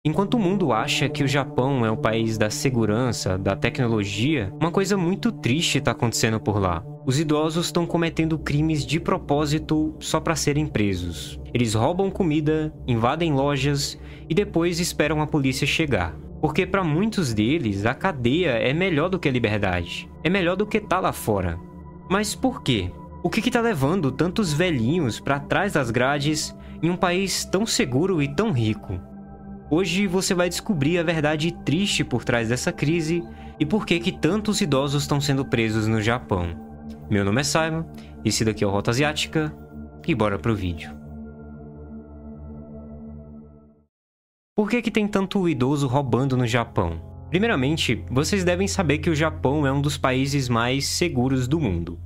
Enquanto o mundo acha que o Japão é o país da segurança, da tecnologia, uma coisa muito triste está acontecendo por lá. Os idosos estão cometendo crimes de propósito só para serem presos. Eles roubam comida, invadem lojas e depois esperam a polícia chegar. Porque para muitos deles, a cadeia é melhor do que a liberdade. É melhor do que estar lá fora. Mas por quê? O que está levando tantos velhinhos para trás das grades em um país tão seguro e tão rico? Hoje você vai descobrir a verdade triste por trás dessa crise e por que tantos idosos estão sendo presos no Japão. Meu nome é Simon, esse daqui é o Rota Asiática e bora pro vídeo. Por que tem tanto idoso roubando no Japão? Primeiramente, vocês devem saber que o Japão é um dos países mais seguros do mundo.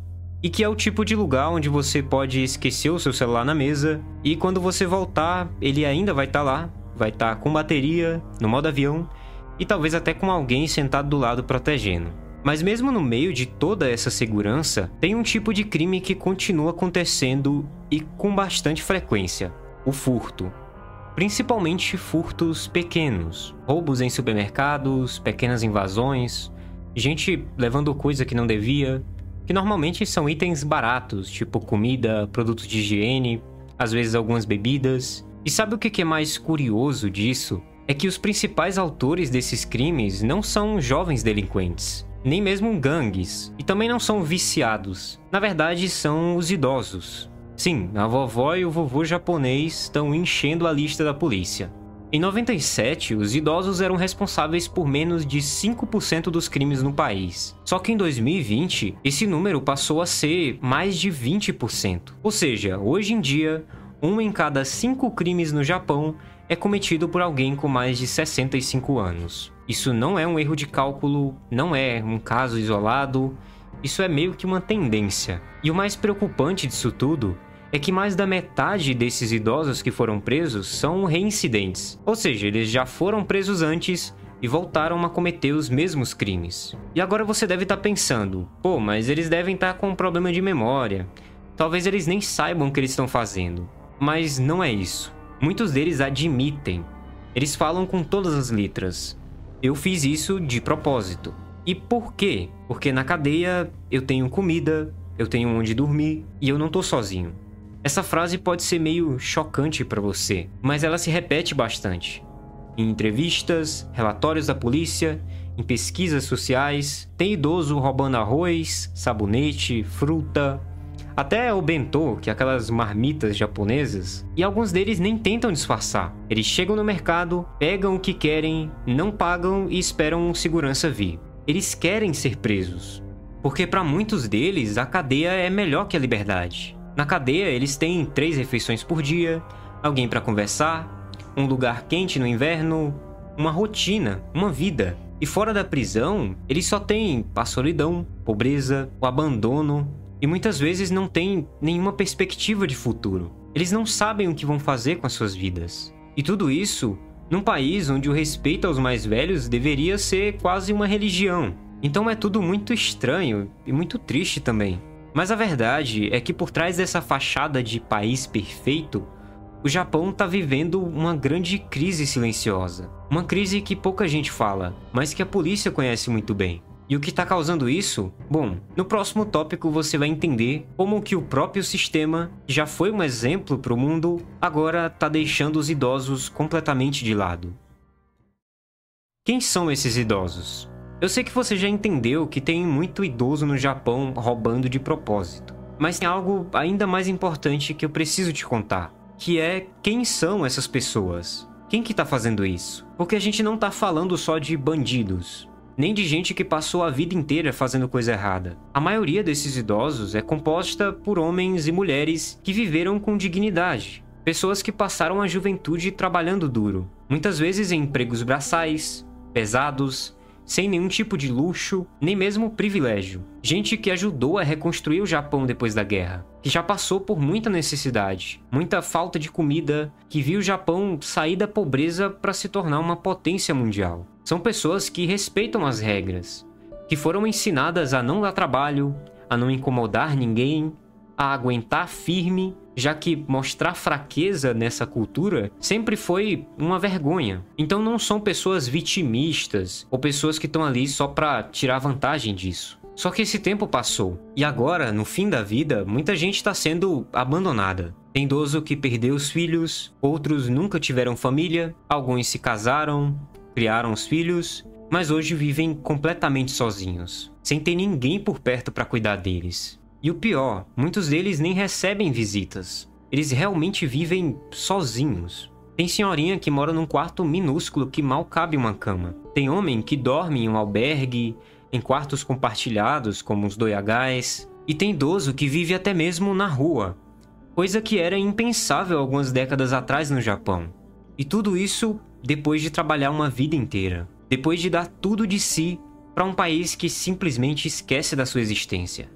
E que é o tipo de lugar onde você pode esquecer o seu celular na mesa e quando você voltar, ele ainda vai estar lá. Vai estar com bateria, no modo avião e talvez até com alguém sentado do lado protegendo. Mas mesmo no meio de toda essa segurança, tem um tipo de crime que continua acontecendo e com bastante frequência: o furto. Principalmente furtos pequenos, roubos em supermercados, pequenas invasões, gente levando coisa que não devia, que normalmente são itens baratos, tipo comida, produtos de higiene, às vezes algumas bebidas. E sabe o que é mais curioso disso? É que os principais autores desses crimes não são jovens delinquentes, nem mesmo gangues, e também não são viciados. Na verdade, são os idosos. Sim, a vovó e o vovô japonês estão enchendo a lista da polícia. Em 97, os idosos eram responsáveis por menos de 5% dos crimes no país. Só que em 2020, esse número passou a ser mais de 20%. Ou seja, hoje em dia, 1 em cada 5 crimes no Japão é cometido por alguém com mais de 65 anos. Isso não é um erro de cálculo, não é um caso isolado, isso é meio que uma tendência. E o mais preocupante disso tudo é que mais da metade desses idosos que foram presos são reincidentes. Ou seja, eles já foram presos antes e voltaram a cometer os mesmos crimes. E agora você deve estar pensando, pô, mas eles devem estar com um problema de memória. Talvez eles nem saibam o que eles estão fazendo. Mas não é isso. Muitos deles admitem. Eles falam com todas as letras: eu fiz isso de propósito. E por quê? Porque na cadeia eu tenho comida, eu tenho onde dormir e eu não tô sozinho. Essa frase pode ser meio chocante para você, mas ela se repete bastante. Em entrevistas, relatórios da polícia, em pesquisas sociais, tem idoso roubando arroz, sabonete, fruta, até o bentô, que é aquelas marmitas japonesas, e alguns deles nem tentam disfarçar. Eles chegam no mercado, pegam o que querem, não pagam e esperam um segurança vir. Eles querem ser presos, porque para muitos deles a cadeia é melhor que a liberdade. Na cadeia eles têm 3 refeições por dia, alguém para conversar, um lugar quente no inverno, uma rotina, uma vida. E fora da prisão, eles só têm a solidão, pobreza, o abandono, e muitas vezes não têm nenhuma perspectiva de futuro. Eles não sabem o que vão fazer com as suas vidas. E tudo isso num país onde o respeito aos mais velhos deveria ser quase uma religião. Então é tudo muito estranho e muito triste também. Mas a verdade é que por trás dessa fachada de país perfeito, o Japão está vivendo uma grande crise silenciosa. Uma crise que pouca gente fala, mas que a polícia conhece muito bem. E o que está causando isso? Bom, no próximo tópico você vai entender como que o próprio sistema, que já foi um exemplo para o mundo, agora está deixando os idosos completamente de lado. Quem são esses idosos? Eu sei que você já entendeu que tem muito idoso no Japão roubando de propósito. Mas tem algo ainda mais importante que eu preciso te contar, que é quem são essas pessoas? Quem que está fazendo isso? Porque a gente não está falando só de bandidos, nem de gente que passou a vida inteira fazendo coisa errada. A maioria desses idosos é composta por homens e mulheres que viveram com dignidade. Pessoas que passaram a juventude trabalhando duro, muitas vezes em empregos braçais, pesados, sem nenhum tipo de luxo, nem mesmo privilégio. Gente que ajudou a reconstruir o Japão depois da guerra, que já passou por muita necessidade, muita falta de comida, que viu o Japão sair da pobreza para se tornar uma potência mundial. São pessoas que respeitam as regras, que foram ensinadas a não dar trabalho, a não incomodar ninguém, a aguentar firme já que mostrar fraqueza nessa cultura sempre foi uma vergonha. Então não são pessoas vitimistas ou pessoas que estão ali só para tirar vantagem disso. Só que esse tempo passou, e agora, no fim da vida, muita gente está sendo abandonada. Tem idoso que perdeu os filhos, outros nunca tiveram família, alguns se casaram, criaram os filhos, mas hoje vivem completamente sozinhos, sem ter ninguém por perto para cuidar deles. E o pior, muitos deles nem recebem visitas. Eles realmente vivem sozinhos. Tem senhorinha que mora num quarto minúsculo que mal cabe uma cama. Tem homem que dorme em um albergue, em quartos compartilhados, como os doyagás. E tem idoso que vive até mesmo na rua, coisa que era impensável algumas décadas atrás no Japão. E tudo isso depois de trabalhar uma vida inteira. Depois de dar tudo de si para um país que simplesmente esquece da sua existência.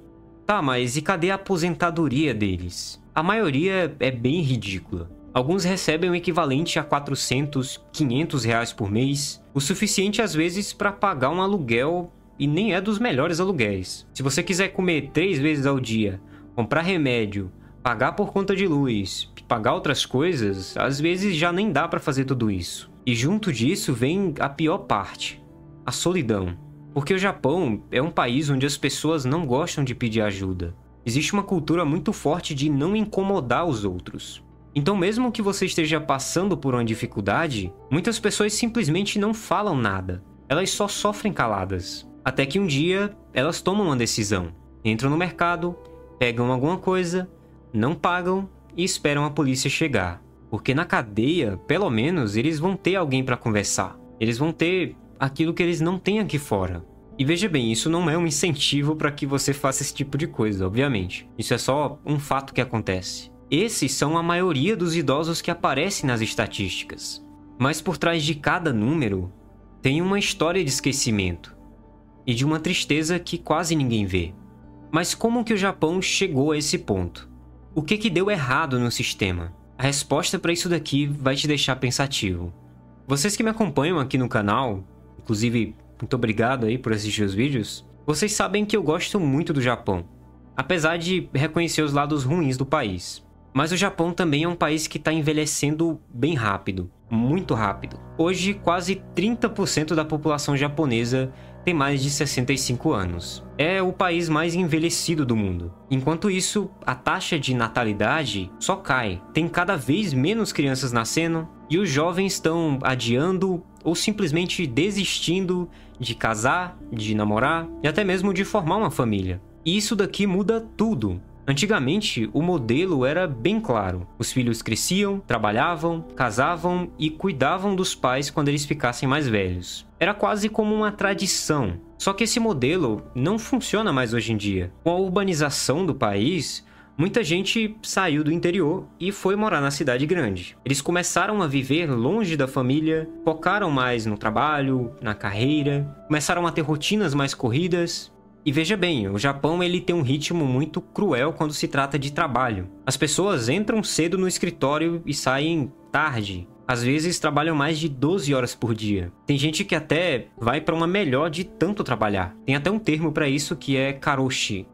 Tá, mas e cadê a aposentadoria deles? A maioria é bem ridícula. Alguns recebem o equivalente a 400, 500 reais por mês, o suficiente às vezes para pagar um aluguel, e nem é dos melhores aluguéis. Se você quiser comer 3 vezes ao dia, comprar remédio, pagar por conta de luz, pagar outras coisas, às vezes já nem dá para fazer tudo isso. E junto disso vem a pior parte, a solidão. Porque o Japão é um país onde as pessoas não gostam de pedir ajuda. Existe uma cultura muito forte de não incomodar os outros. Então, mesmo que você esteja passando por uma dificuldade, muitas pessoas simplesmente não falam nada. Elas só sofrem caladas. Até que um dia, elas tomam uma decisão. Entram no mercado, pegam alguma coisa, não pagam e esperam a polícia chegar. Porque na cadeia, pelo menos, eles vão ter alguém para conversar. Eles vão ter aquilo que eles não têm aqui fora. E veja bem, isso não é um incentivo para que você faça esse tipo de coisa, obviamente. Isso é só um fato que acontece. Esses são a maioria dos idosos que aparecem nas estatísticas. Mas por trás de cada número, tem uma história de esquecimento. E de uma tristeza que quase ninguém vê. Mas como que o Japão chegou a esse ponto? O que deu errado no sistema? A resposta para isso daqui vai te deixar pensativo. Vocês que me acompanham aqui no canal, inclusive, muito obrigado aí por assistir os vídeos, vocês sabem que eu gosto muito do Japão, apesar de reconhecer os lados ruins do país. Mas o Japão também é um país que está envelhecendo bem rápido, muito rápido. Hoje, quase 30% da população japonesa tem mais de 65 anos. É o país mais envelhecido do mundo. Enquanto isso, a taxa de natalidade só cai. Tem cada vez menos crianças nascendo e os jovens estão adiando ou simplesmente desistindo de casar, de namorar e até mesmo de formar uma família. E isso daqui muda tudo. Antigamente, o modelo era bem claro. Os filhos cresciam, trabalhavam, casavam e cuidavam dos pais quando eles ficassem mais velhos. Era quase como uma tradição. Só que esse modelo não funciona mais hoje em dia. Com a urbanização do país, muita gente saiu do interior e foi morar na cidade grande. Eles começaram a viver longe da família, focaram mais no trabalho, na carreira, começaram a ter rotinas mais corridas. E veja bem, o Japão ele tem um ritmo muito cruel quando se trata de trabalho. As pessoas entram cedo no escritório e saem tarde. Às vezes trabalham mais de 12 horas por dia. Tem gente que até vai para uma melhor de tanto trabalhar. Tem até um termo para isso que é karoshi.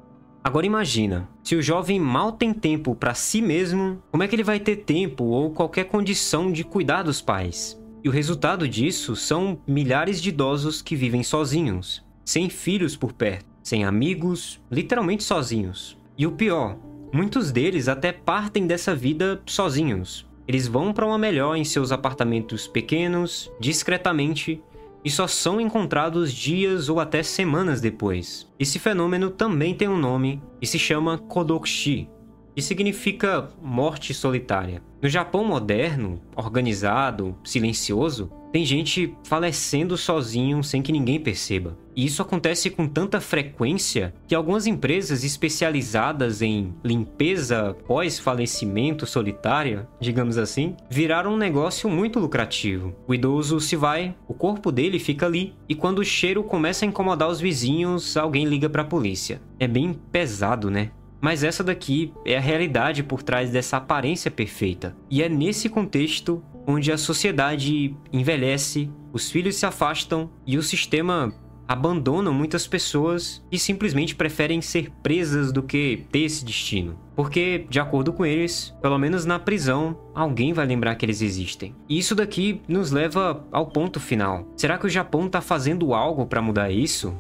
Agora imagina, se o jovem mal tem tempo para si mesmo, como é que ele vai ter tempo ou qualquer condição de cuidar dos pais? E o resultado disso são milhares de idosos que vivem sozinhos, sem filhos por perto, sem amigos, literalmente sozinhos. E o pior, muitos deles até partem dessa vida sozinhos. Eles vão para uma melhor em seus apartamentos pequenos, discretamente, e só são encontrados dias ou até semanas depois. Esse fenômeno também tem um nome e se chama Kodokushi, que significa morte solitária. No Japão moderno, organizado, silencioso, tem gente falecendo sozinho sem que ninguém perceba. E isso acontece com tanta frequência que algumas empresas especializadas em limpeza pós-falecimento solitária, digamos assim, viraram um negócio muito lucrativo. O idoso se vai, o corpo dele fica ali, e quando o cheiro começa a incomodar os vizinhos, alguém liga para a polícia. É bem pesado, né? Mas essa daqui é a realidade por trás dessa aparência perfeita. E é nesse contexto onde a sociedade envelhece, os filhos se afastam e o sistema abandonam muitas pessoas que simplesmente preferem ser presas do que ter esse destino. Porque, de acordo com eles, pelo menos na prisão, alguém vai lembrar que eles existem. E isso daqui nos leva ao ponto final. Será que o Japão está fazendo algo para mudar isso?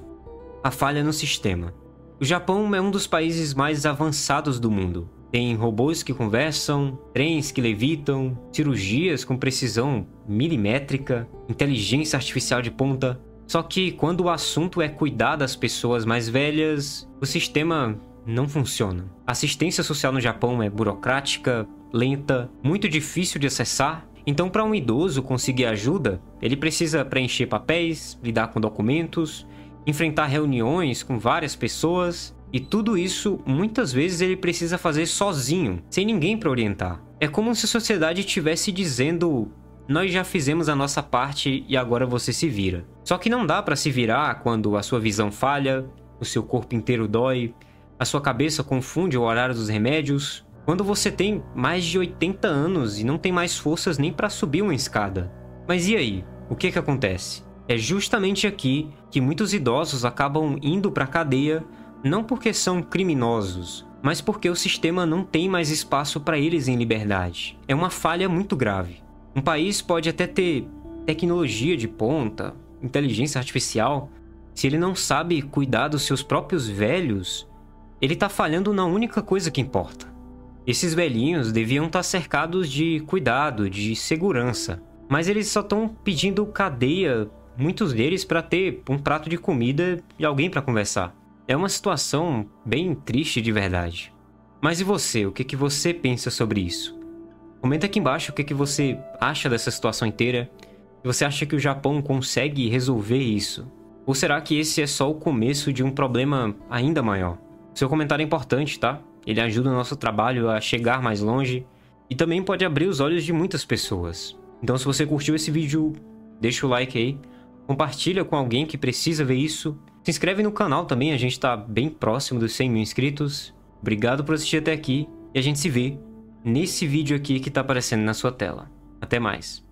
A falha no sistema. O Japão é um dos países mais avançados do mundo. Tem robôs que conversam, trens que levitam, cirurgias com precisão milimétrica, inteligência artificial de ponta. Só que quando o assunto é cuidar das pessoas mais velhas, o sistema não funciona. A assistência social no Japão é burocrática, lenta, muito difícil de acessar. Então, para um idoso conseguir ajuda, ele precisa preencher papéis, lidar com documentos, enfrentar reuniões com várias pessoas. E tudo isso, muitas vezes, ele precisa fazer sozinho, sem ninguém para orientar. É como se a sociedade estivesse dizendo: nós já fizemos a nossa parte e agora você se vira. Só que não dá para se virar quando a sua visão falha, o seu corpo inteiro dói, a sua cabeça confunde o horário dos remédios. Quando você tem mais de 80 anos e não tem mais forças nem para subir uma escada. Mas e aí? O que acontece? É justamente aqui que muitos idosos acabam indo para a cadeia, não porque são criminosos, mas porque o sistema não tem mais espaço para eles em liberdade. É uma falha muito grave. Um país pode até ter tecnologia de ponta, inteligência artificial, se ele não sabe cuidar dos seus próprios velhos, ele está falhando na única coisa que importa. Esses velhinhos deviam estar cercados de cuidado, de segurança, mas eles só estão pedindo cadeia, muitos deles, para ter um prato de comida e alguém para conversar. É uma situação bem triste de verdade. Mas e você? O que você pensa sobre isso? Comenta aqui embaixo o que você acha dessa situação inteira. Se você acha que o Japão consegue resolver isso? Ou será que esse é só o começo de um problema ainda maior? Seu comentário é importante, tá? Ele ajuda o nosso trabalho a chegar mais longe e também pode abrir os olhos de muitas pessoas. Então, se você curtiu esse vídeo, deixa o like aí, compartilha com alguém que precisa ver isso. Se inscreve no canal também, a gente tá bem próximo dos 100 mil inscritos. Obrigado por assistir até aqui e a gente se vê nesse vídeo aqui que tá aparecendo na sua tela. Até mais.